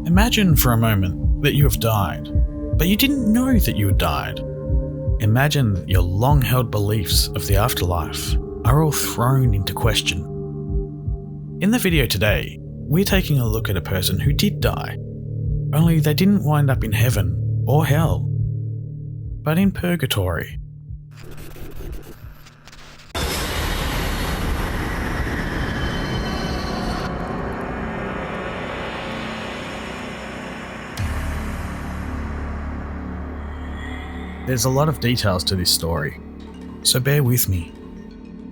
Imagine for a moment that you have died, but you didn't know that you had died. Imagine that your long-held beliefs of the afterlife are all thrown into question. In the video today, we're taking a look at a person who did die, only they didn't wind up in heaven or hell, but in purgatory. There's a lot of details to this story, so bear with me.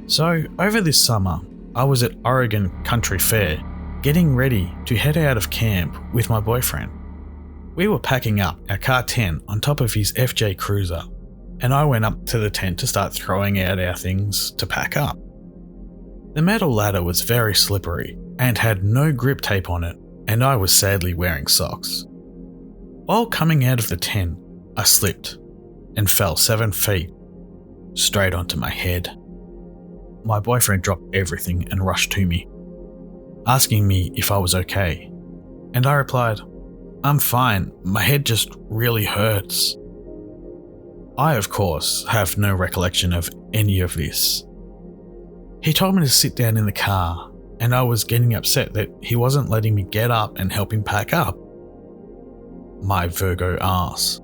So, over this summer, I was at Oregon Country Fair, getting ready to head out of camp with my boyfriend. We were packing up our car tent on top of his FJ Cruiser, and I went up to the tent to start throwing out our things to pack up. The metal ladder was very slippery and had no grip tape on it, and I was sadly wearing socks. While coming out of the tent, I slipped and fell 7 feet straight onto my head. My boyfriend dropped everything and rushed to me, asking me if I was okay, and I replied, "I'm fine, my head just really hurts." I, of course, have no recollection of any of this. He told me to sit down in the car, and I was getting upset that he wasn't letting me get up and help him pack up. My Virgo ass.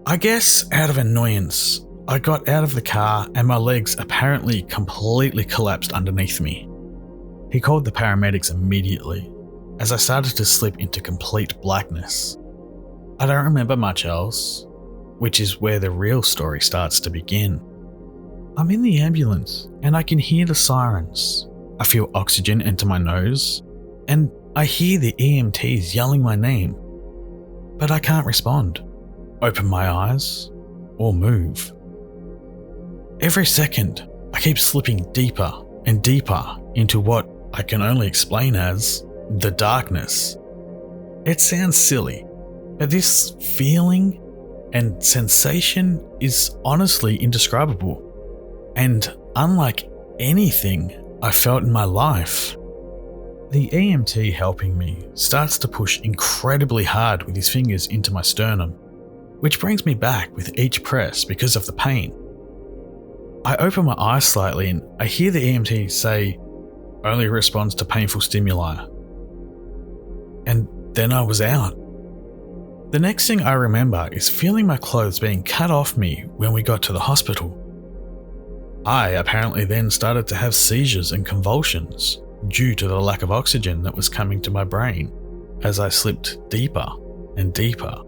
I guess out of annoyance, I got out of the car and my legs apparently completely collapsed underneath me. He called the paramedics immediately, as I started to slip into complete blackness. I don't remember much else, which is where the real story starts to begin. I'm in the ambulance and I can hear the sirens. I feel oxygen enter my nose and I hear the EMTs yelling my name, but I can't respond, open my eyes, or move. Every second, I keep slipping deeper and deeper into what I can only explain as the darkness. It sounds silly, but this feeling and sensation is honestly indescribable and unlike anything I felt in my life. The EMT helping me starts to push incredibly hard with his fingers into my sternum, which brings me back with each press because of the pain. I open my eyes slightly and I hear the EMT say, "Only responds to painful stimuli." And then I was out. The next thing I remember is feeling my clothes being cut off me when we got to the hospital. I apparently then started to have seizures and convulsions due to the lack of oxygen that was coming to my brain as I slipped deeper and deeper.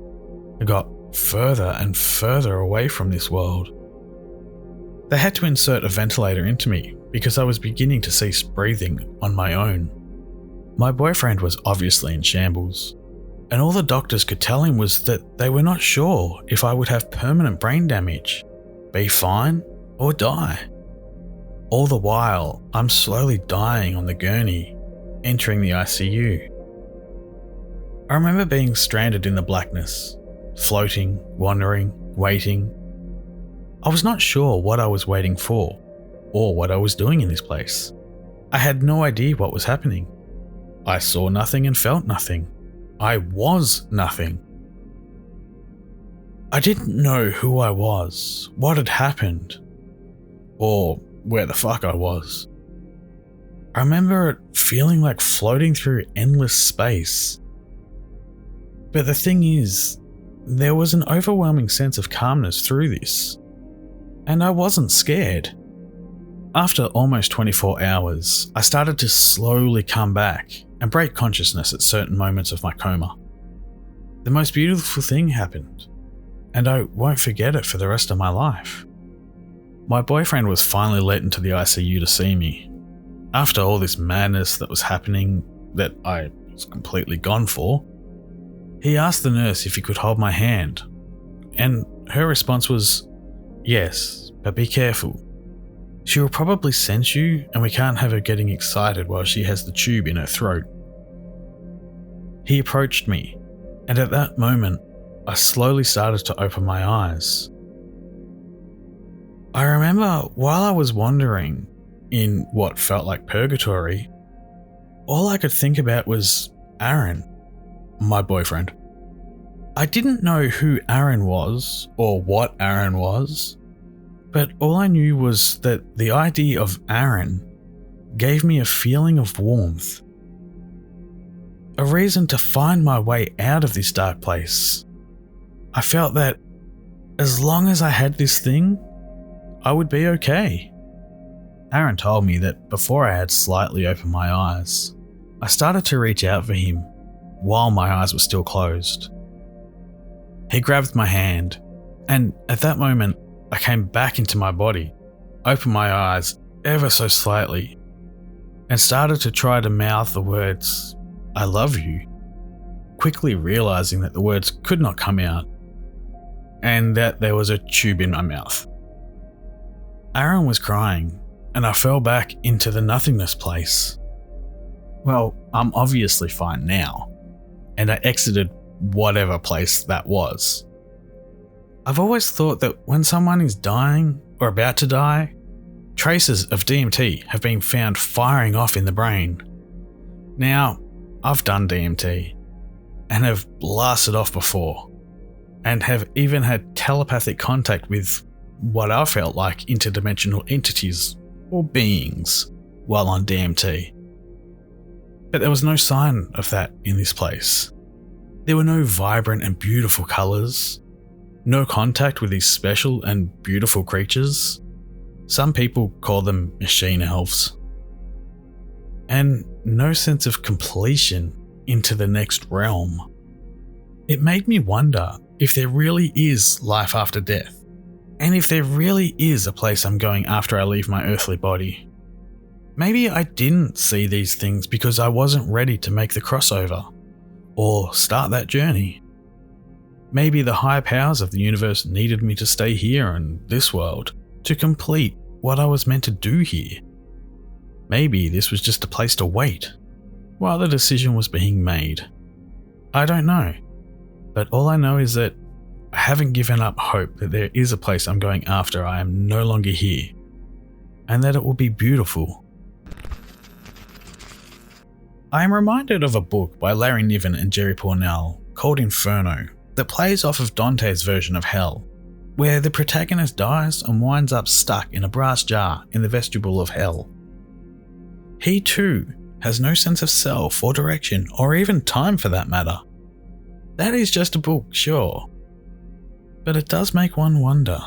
I got further and further away from this world. They had to insert a ventilator into me because I was beginning to cease breathing on my own. My boyfriend was obviously in shambles, and all the doctors could tell him was that they were not sure if I would have permanent brain damage, be fine, or die. All the while, I'm slowly dying on the gurney, entering the ICU. I remember being stranded in the blackness, floating, wandering, waiting. I was not sure what I was waiting for, or what I was doing in this place. I had no idea what was happening. I saw nothing and felt nothing. I was nothing. I didn't know who I was, what had happened, or where the fuck I was. I remember it feeling like floating through endless space. But the thing is, there was an overwhelming sense of calmness through this, and I wasn't scared. After almost 24 hours, I started to slowly come back and break consciousness at certain moments of my coma. The most beautiful thing happened, and I won't forget it for the rest of my life. My boyfriend was finally let into the ICU to see me. After all this madness that was happening that I was completely gone for, he asked the nurse if he could hold my hand, and her response was, "Yes, but be careful. She will probably sense you and we can't have her getting excited while she has the tube in her throat." He approached me, and at that moment, I slowly started to open my eyes. I remember while I was wandering in what felt like purgatory, all I could think about was Aaron. my boyfriend. I didn't know who Aaron was or what Aaron was, but all I knew was that the idea of Aaron gave me a feeling of warmth, a reason to find my way out of this dark place. I felt that as long as I had this thing, I would be okay. Aaron told me that before I had slightly opened my eyes, I started to reach out for him while my eyes were still closed. He grabbed my hand, and at that moment, I came back into my body, opened my eyes ever so slightly, and started to try to mouth the words, "I love you," quickly realizing that the words could not come out, and that there was a tube in my mouth. Aaron was crying, and I fell back into the nothingness place. Well, I'm obviously fine now, and I exited whatever place that was. I've always thought that when someone is dying or about to die, traces of DMT have been found firing off in the brain. Now, I've done DMT and have blasted off before, and have even had telepathic contact with what I felt like interdimensional entities or beings while on DMT. But there was no sign of that in this place. There were no vibrant and beautiful colours, no contact with these special and beautiful creatures. Some people call them machine elves. And no sense of completion into the next realm. It made me wonder if there really is life after death, and if there really is a place I'm going after I leave my earthly body. Maybe I didn't see these things because I wasn't ready to make the crossover or start that journey. Maybe the higher powers of the universe needed me to stay here in this world to complete what I was meant to do here. Maybe this was just a place to wait while the decision was being made. I don't know, but all I know is that I haven't given up hope that there is a place I'm going after I am no longer here, and that it will be beautiful. I am reminded of a book by Larry Niven and Jerry Pournelle called Inferno that plays off of Dante's version of hell, where the protagonist dies and winds up stuck in a brass jar in the vestibule of hell. He too has no sense of self or direction or even time for that matter. That is just a book, sure, but it does make one wonder.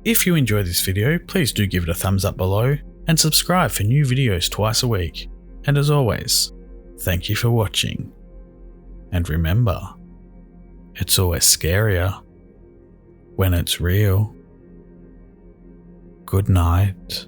If you enjoyed this video, please do give it a thumbs up below and subscribe for new videos twice a week. And as always, thank you for watching. And remember, it's always scarier when it's real. Good night.